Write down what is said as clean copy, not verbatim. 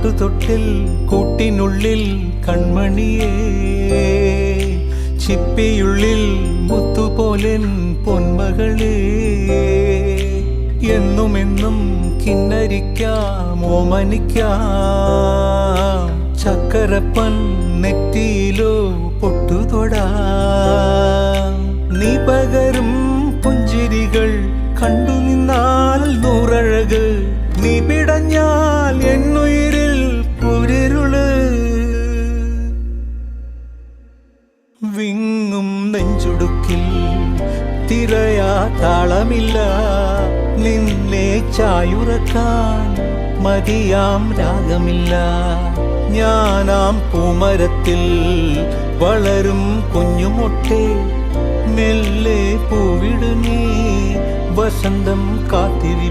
പാട്ടുതൊട്ടിൽ കൂട്ടിനുള്ളിൽ കൺമണിയേ, ചിപ്പിയുള്ളിൽ മുത്തുപോലെൻ പൊന്മകളേ. എന്നുമെന്നും കിന്നരിക്കാം ഓമനിക്കാം, ചക്കരപ്പൻ നെറ്റിയിലോ പൊട്ടുതൊടാം. നീ പകരും പുഞ്ചിരികൾ കണ്ടു നിന്നാൽ നൂറഴക്, നീ പിടഞ്ഞാൽ എന്നുയിരിൽ കുരിരുള്. വിങ്ങും നെഞ്ചുടുക്കിൽ തിരയാ താളമില്ല, നിന്നെ ചായുറക്കാൻ മതിയാം രാഗമില്ല. ഞാനാം പൂമരത്തിൽ വളരും കുഞ്ഞുമൊട്ടെ, മെല്ലെ പൂവിടു നീ വസന്തം കാത്തിരി.